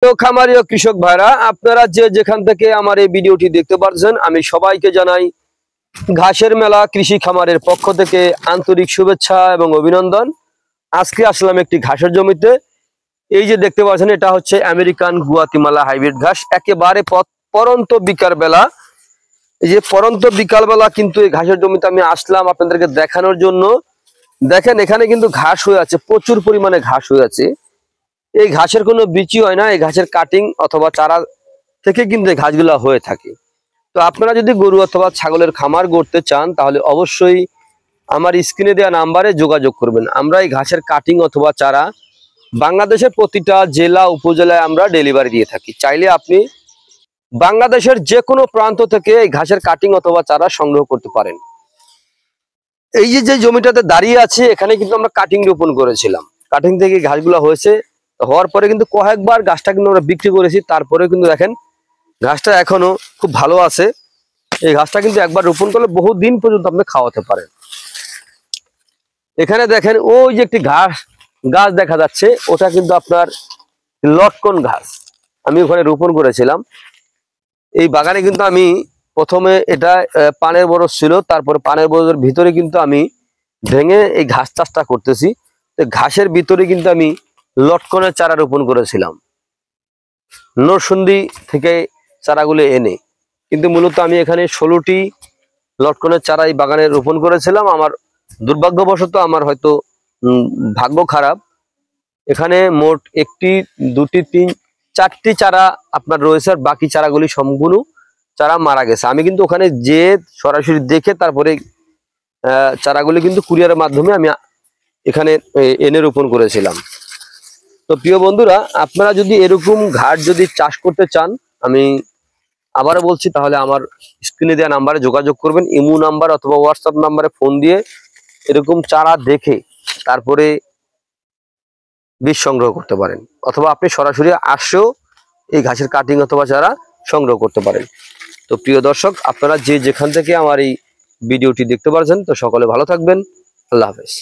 তো খামারি ও কৃষক ভাইরা, আপনারা যে যেখান থেকে আমার এই ভিডিওটি দেখতে পাচ্ছেন, আমি সবাইকে জানাই ঘাসের মেলা কৃষি খামারের পক্ষ থেকে আন্তরিক শুভেচ্ছা এবং অভিনন্দন। আজকে আসলাম একটি ঘাসের জমিতে। এই যে দেখতে পাচ্ছেন, এটা হচ্ছে আমেরিকান গুয়াতিমালা হাইব্রিড ঘাস। একেবারে পরন্ত বিকাল বেলা, এই যে পরন্ত বিকাল বেলা কিন্তু এই ঘাসের জমিতে আমি আসলাম আপনাদেরকে দেখানোর জন্য। দেখেন, এখানে কিন্তু ঘাস হয়ে আছে, প্রচুর পরিমাণে ঘাস হয়ে আছে। এই ঘাসের কোনো বিচি হয় না, এই ঘাসের কাটিং অথবা চারা থেকে কিন্তু এই ঘাসগুলা হয়ে থাকে। তো আপনারা যদি গরু অথবা ছাগলের খামার করতে চান, তাহলে অবশ্যই আমার স্ক্রিনে দেওয়া নাম্বারে যোগাযোগ করবেন। আমরা এই ঘাসের কাটিং অথবা চারা বাংলাদেশের প্রতিটা জেলা উপজেলায় আমরা ডেলিভারি দিয়ে থাকি। চাইলে আপনি বাংলাদেশের যে কোনো প্রান্ত থেকে এই ঘাসের কাটিং অথবা চারা সংগ্রহ করতে পারেন। এই যে জমিটাতে দাঁড়িয়ে আছে, এখানে কিন্তু আমরা কাটিং রোপণ করেছিলাম। কাটিং থেকে ঘাসগুলো হয়েছে, হওয়ার পরে কিন্তু কয়েকবার ঘাসটা কিন্তু আমরা বিক্রি করেছি। তারপরে কিন্তু দেখেন ঘাসটা এখনো খুব ভালো আছে। এই ঘাসটা কিন্তু একবার রোপণ করলে বহু দিন পর্যন্ত আপনি খাওয়াতে পারেন। এখানে দেখেন ওই যে একটি গাছ দেখা যাচ্ছে, ওটা কিন্তু আপনার লটকন ঘাস। আমি ওখানে রোপণ করেছিলাম। এই বাগানে কিন্তু আমি প্রথমে এটা পানের বরজ ছিল, তারপরে পানের বরজের ভিতরে কিন্তু আমি ভেঙে এই ঘাস চাষটা করতেছি। ঘাসের ভিতরে কিন্তু আমি লটকনের চারা রোপণ করেছিলাম নরসিংদী থেকে চারাগুলো এনে। কিন্তু মূলত আমি এখানে 16টি লটকনের চারা এই বাগানে রোপণ করেছিলাম। আমার দুর্ভাগ্যবশত আমার হয়তো ভাগ্য খারাপ, এখানে মোট 1টি 2টি 3 4টি চারা আপনার রয়েছে, আর বাকি চারাগুলি সম্পূর্ণ চারা মারা গেছে। আমি কিন্তু ওখানে যে সরাসরি দেখে তারপরে চারাগুলি কিন্তু কুরিয়ারের মাধ্যমে আমি এখানে এনে রোপণ করেছিলাম। তো প্রিয় বন্ধুরা, আপনারা যদি এরকম ঘাস যদি চাষ করতে চান, আমি আবারও বলছি, তাহলে আমার স্ক্রিনে দেওয়া নাম্বারে যোগাযোগ করবেন। ইমো নাম্বার অথবা হোয়াটসঅ্যাপ নাম্বারে ফোন দিয়ে এরকম চারা দেখে তারপরে বীজ সংগ্রহ করতে পারেন, অথবা আপনি সরাসরি আসেও এই ঘাসের কাটিং অথবা চারা সংগ্রহ করতে পারেন। তো প্রিয় দর্শক, আপনারা যে যেখান থেকে আমার এই ভিডিওটি দেখতে পাচ্ছেন, তো সকলে ভালো থাকবেন। আল্লাহ হাফেজ।